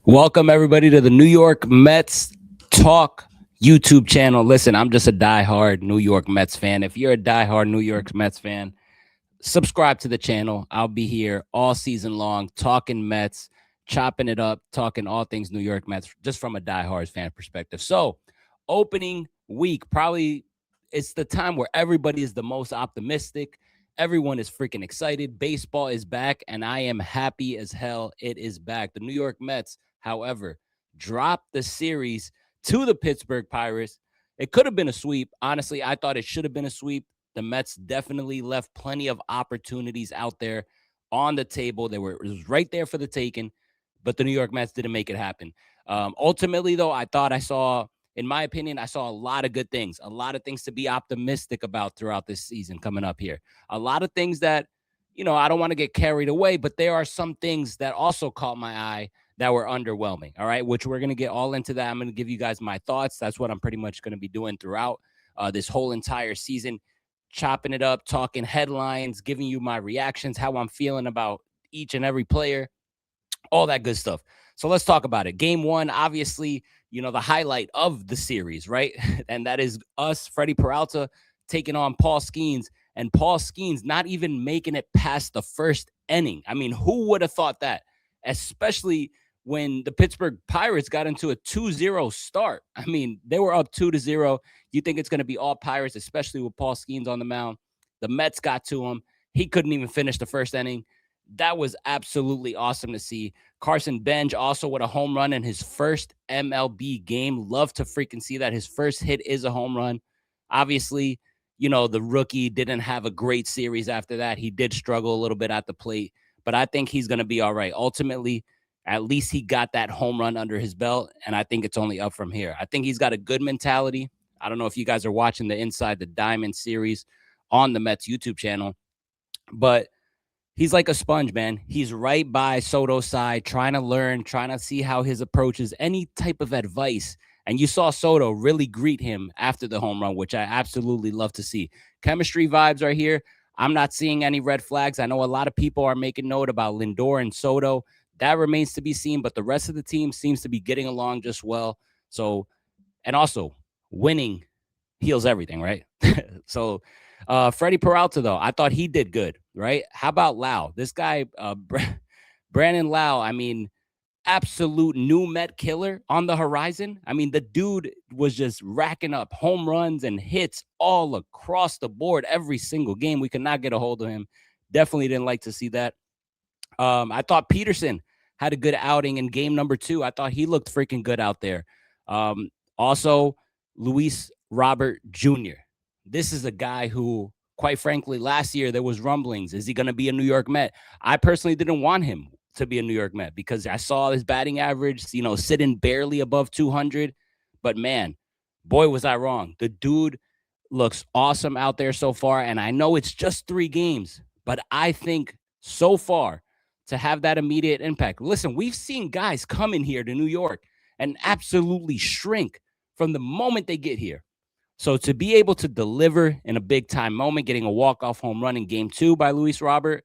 Welcome, everybody, to the New York Mets Talk YouTube channel. Listen, I'm just a diehard New York Mets fan. If you're a diehard New York Mets fan, subscribe to the channel. I'll be here all season long talking Mets, chopping it up, talking all things New York Mets, just from a diehard fan perspective. So, opening week, probably it's the time where everybody is the most optimistic. Everyone is freaking excited. Baseball is back, and I am happy as hell it is back. The New York Mets, however, dropped the series to the Pittsburgh Pirates. It could have been a sweep. Honestly, I thought it should have been a sweep. The Mets definitely left plenty of opportunities out there on the table. It was right there for the taking, but the New York Mets didn't make it happen. Ultimately, though, in my opinion, I saw a lot of good things, a lot of things to be optimistic about throughout this season coming up here. A lot of things that, I don't want to get carried away, but there are some things that also caught my eye that were underwhelming. All right, which we're going to get all into that. I'm going to give you guys my thoughts. That's what I'm pretty much going to be doing throughout this whole entire season, chopping it up, talking headlines, giving you my reactions, how I'm feeling about each and every player, all that good stuff. So let's talk about it. Game one, obviously, the highlight of the series, right? And that is us, Freddie Peralta, taking on Paul Skeens, and Paul Skeens not even making it past the first inning. I mean, who would have thought that? Especially when the Pittsburgh Pirates got into a 2-0 start. I mean, they were up 2-0. You think it's going to be all Pirates, especially with Paul Skeens on the mound. The Mets got to him. He couldn't even finish the first inning. That was absolutely awesome to see. Carson Bench also with a home run in his first MLB game. Love to freaking see that. His first hit is a home run. Obviously, the rookie didn't have a great series after that. He did struggle a little bit at the plate, but I think he's going to be all right. Ultimately, at least he got that home run under his belt, and I think it's only up from here. I think he's got a good mentality. I don't know if you guys are watching the Inside the Diamond series on the Mets YouTube channel, but he's like a sponge, man. He's right by Soto's side, trying to learn, trying to see how his approach is, any type of advice. And you saw Soto really greet him after the home run, which I absolutely love to see. Chemistry vibes are here. I'm not seeing any red flags. I know a lot of people are making note about Lindor and Soto. That remains to be seen, but the rest of the team seems to be getting along just well. So, and also winning heals everything, right? So, Freddie Peralta, though, I thought he did good, right? How about Lau? This guy, Brandon Lau, I mean, absolute new Met killer on the horizon. I mean, the dude was just racking up home runs and hits all across the board every single game. We could not get a hold of him. Definitely didn't like to see that. I thought Peterson had a good outing in game number 2. I thought he looked freaking good out there. Also, Luis Robert Jr. This is a guy who, quite frankly, last year there was rumblings. Is he going to be a New York Met? I personally didn't want him to be a New York Met because I saw his batting average, sitting barely above 200. But man, boy, was I wrong. The dude looks awesome out there so far. And I know it's just 3 games, but I think so far to have that immediate impact. Listen, we've seen guys come in here to New York and absolutely shrink from the moment they get here. So to be able to deliver in a big time moment, getting a walk-off home run in game 2 by Luis Robert,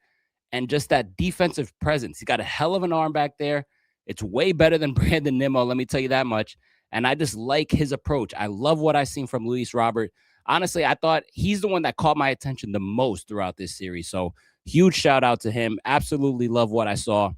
and just that defensive presence. He got a hell of an arm back there. It's way better than Brandon Nimmo, let me tell you that much. And I just like his approach. I love what I've seen from Luis Robert. Honestly, I thought he's the one that caught my attention the most throughout this series. So huge shout out to him. Absolutely love what I saw.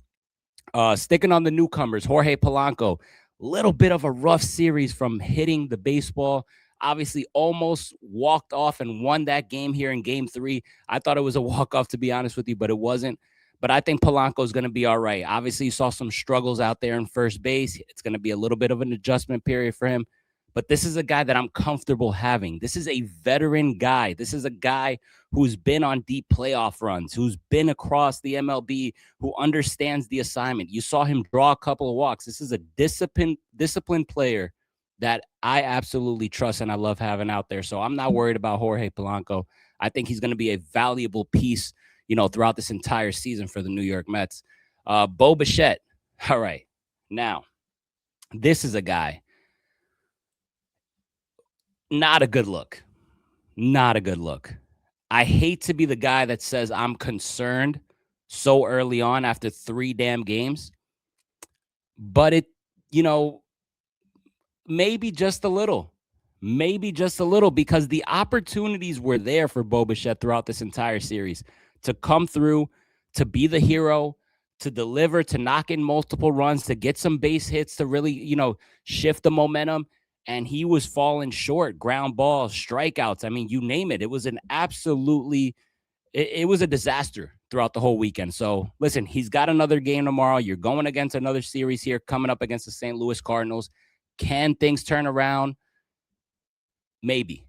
Sticking on the newcomers, Jorge Polanco. Little bit of a rough series from hitting the baseball. Obviously, almost walked off and won that game here in game 3. I thought it was a walk-off, to be honest with you, but it wasn't. But I think Polanco is going to be all right. Obviously, you saw some struggles out there in first base. It's going to be a little bit of an adjustment period for him. But this is a guy that I'm comfortable having. This is a veteran guy. This is a guy who's been on deep playoff runs, who's been across the MLB, who understands the assignment. You saw him draw a couple of walks. This is a disciplined player that I absolutely trust and I love having out there. So I'm not worried about Jorge Polanco. I think he's going to be a valuable piece, throughout this entire season for the New York Mets. Bo Bichette. All right. Now, this is a guy. Not a good look. Not a good look. I hate to be the guy that says I'm concerned so early on after 3 damn games, but you know, maybe just a little, because the opportunities were there for Bo Bichette throughout this entire series to come through, to be the hero, to deliver, to knock in multiple runs, to get some base hits, to really, shift the momentum. And he was falling short, ground balls, strikeouts. I mean, you name it. It was an absolutely, it was a disaster throughout the whole weekend. So listen, he's got another game tomorrow. You're going against another series here, coming up against the St. Louis Cardinals. Can things turn around? Maybe,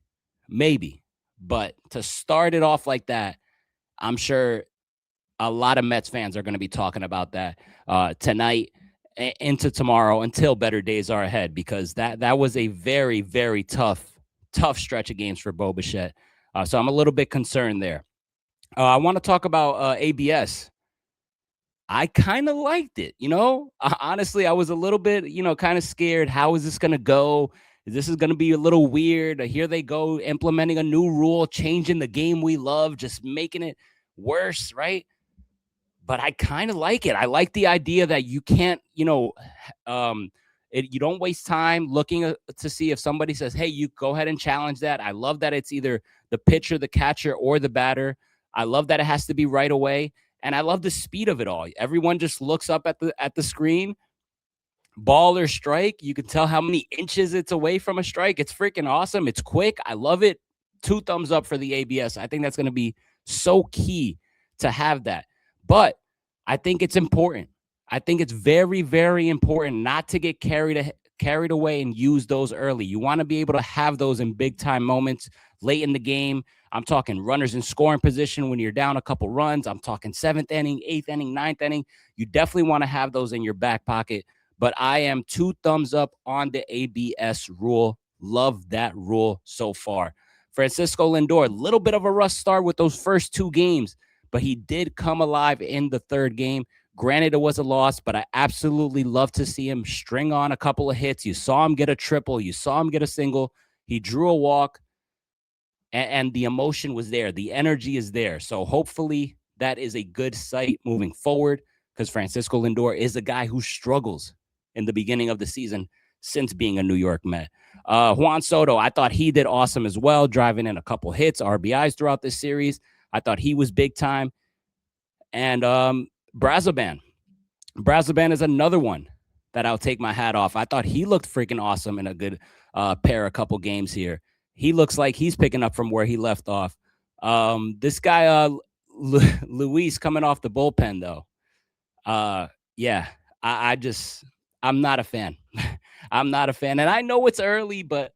maybe. But to start it off like that, I'm sure a lot of Mets fans are going to be talking about that tonight into tomorrow until better days are ahead, because that was a very, very tough stretch of games for Bo Bichette. So I'm a little bit concerned there. I want to talk about ABS. I kind of liked it, honestly, I was a little bit, kind of scared. How is this going to go? This is going to be a little weird. Here they go, implementing a new rule, changing the game we love, just making it worse, right? But I kind of like it. I like the idea that you can't, you don't waste time looking to see if somebody says, hey, you go ahead and challenge that. I love that it's either the pitcher, the catcher, or the batter. I love that it has to be right away. And I love the speed of it all. Everyone just looks up at the screen, ball or strike. You can tell how many inches it's away from a strike. It's freaking awesome. It's quick. I love it. 2 thumbs up for the ABS. I think that's going to be so key to have that. But I think it's important. I think it's very, very important not to get carried away and use those early. You want to be able to have those in big time moments late in the game. I'm talking runners in scoring position when you're down a couple runs. I'm talking 7th inning, 8th inning, 9th inning. You definitely want to have those in your back pocket. But I am 2 thumbs up on the ABS rule. Love that rule so far. Francisco Lindor, a little bit of a rough start with those first 2 games, but he did come alive in the 3rd game. Granted, it was a loss, but I absolutely love to see him string on a couple of hits. You saw him get a triple. You saw him get a single. He drew a walk, and the emotion was there. The energy is there. So hopefully that is a good sight moving forward, because Francisco Lindor is a guy who struggles in the beginning of the season since being a New York Met. Juan Soto, I thought he did awesome as well, driving in a couple hits, RBIs throughout this series. I thought he was big time. And Brazoban is another one that I'll take my hat off. I thought he looked freaking awesome in a good pair, a couple games here. He looks like he's picking up from where he left off. This guy, Luis, coming off the bullpen, though. Yeah, I'm not a fan. I'm not a fan. And I know it's early, but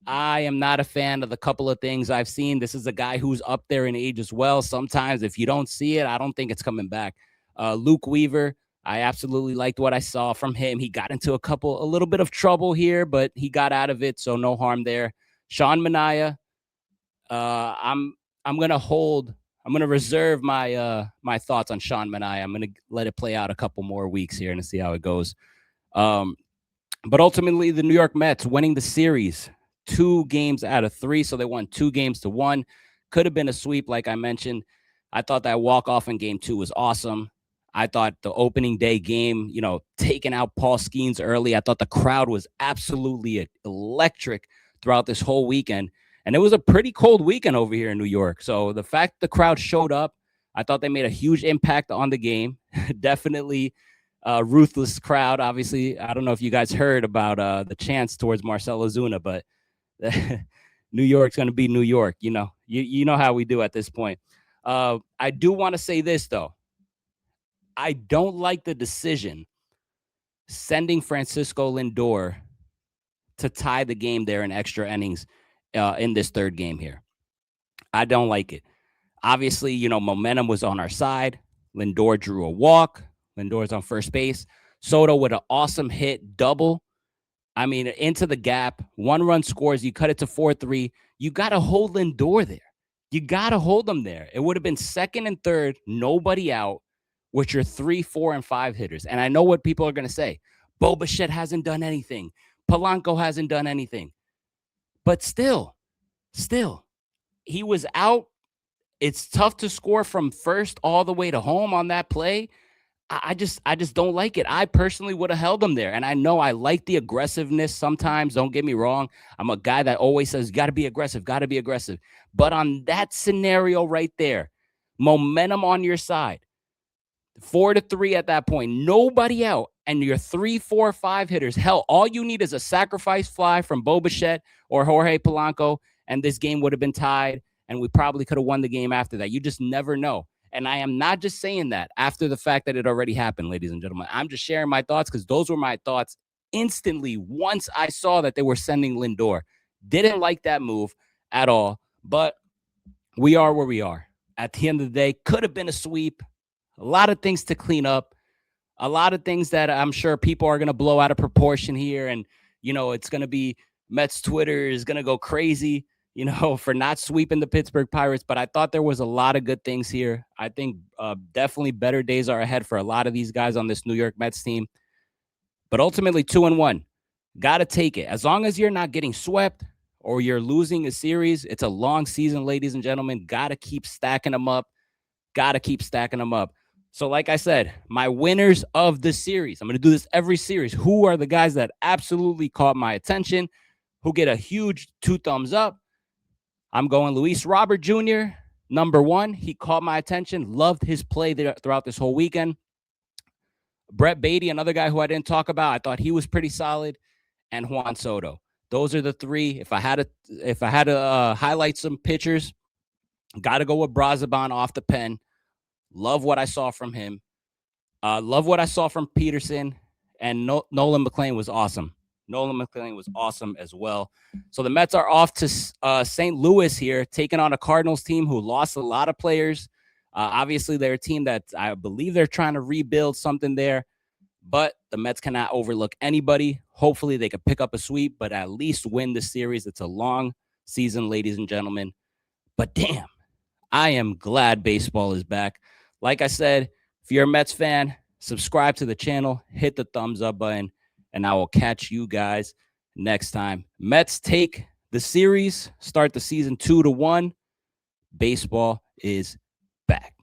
I am not a fan of the couple of things I've seen. This is a guy who's up there in age as well. Sometimes if you don't see it, I don't think it's coming back. Luke Weaver, I absolutely liked what I saw from him. He got into a little bit of trouble here, but he got out of it, so no harm there. Sean Manaea, I'm gonna reserve my thoughts on Sean Manaea. I'm gonna let it play out a couple more weeks here and see how it goes. But ultimately, the New York Mets winning the series 2 games out of 3, so they won 2 games to 1. Could have been a sweep, like I mentioned. I thought that walk-off in Game 2 was awesome. I thought the opening day game, taking out Paul Skeens early, I thought the crowd was absolutely electric throughout this whole weekend. And it was a pretty cold weekend over here in New York. So the fact the crowd showed up, I thought they made a huge impact on the game. Definitely ruthless crowd. Obviously, I don't know if you guys heard about the chants towards Marcell Ozuna, but New York's going to be New York. You know how we do at this point. I do want to say this, though. I don't like the decision sending Francisco Lindor to tie the game there in extra innings in this 3rd game here. I don't like it. Obviously, momentum was on our side. Lindor drew a walk. Lindor's on first base. Soto with an awesome hit, double. I mean, into the gap. 1 run scores. You cut it to 4-3. You got to hold Lindor there. You got to hold him there. It would have been 2nd and 3rd, nobody out, with your 3, 4, and 5 hitters. And I know what people are going to say. Bo Bichette hasn't done anything. Polanco hasn't done anything. But still, he was out. It's tough to score from first all the way to home on that play. I just don't like it. I personally would have held them there. And I know I like the aggressiveness sometimes. Don't get me wrong. I'm a guy that always says, got to be aggressive, got to be aggressive. But on that scenario right there, momentum on your side, 4-3 at that point, nobody out, and your 3, 4, 5 hitters. Hell, all you need is a sacrifice fly from Bo Bichette or Jorge Polanco, and this game would have been tied, and we probably could have won the game after that. You just never know. And I am not just saying that after the fact that it already happened, ladies and gentlemen. I'm just sharing my thoughts because those were my thoughts instantly once I saw that they were sending Lindor. Didn't like that move at all, but we are where we are. At the end of the day, could have been a sweep. A lot of things to clean up, a lot of things that I'm sure people are going to blow out of proportion here. And, it's going to be Mets Twitter is going to go crazy, for not sweeping the Pittsburgh Pirates. But I thought there was a lot of good things here. I think definitely better days are ahead for a lot of these guys on this New York Mets team. But ultimately, 2-1, got to take it. As long as you're not getting swept or you're losing a series, it's a long season, ladies and gentlemen. Got to keep stacking them up. So like I said, my winners of the series, I'm going to do this every series. Who are the guys that absolutely caught my attention, who get a huge 2 thumbs up? I'm going Luis Robert Jr., number 1. He caught my attention. Loved his play throughout this whole weekend. Brett Beatty, another guy who I didn't talk about. I thought he was pretty solid. And Juan Soto. Those are the 3. If I had to highlight some pitchers, got to go with Brazaban off the pen. Love what I saw from him. Love what I saw from Peterson. And Nolan McLean was awesome. As well. So the Mets are off to St. Louis here, taking on a Cardinals team who lost a lot of players. Obviously, they're a team that I believe they're trying to rebuild something there. But the Mets cannot overlook anybody. Hopefully, they could pick up a sweep, but at least win the series. It's a long season, ladies and gentlemen. But damn, I am glad baseball is back. Like I said, if you're a Mets fan, subscribe to the channel, hit the thumbs up button, and I will catch you guys next time. Mets take the series, start the season 2-1. Baseball is back.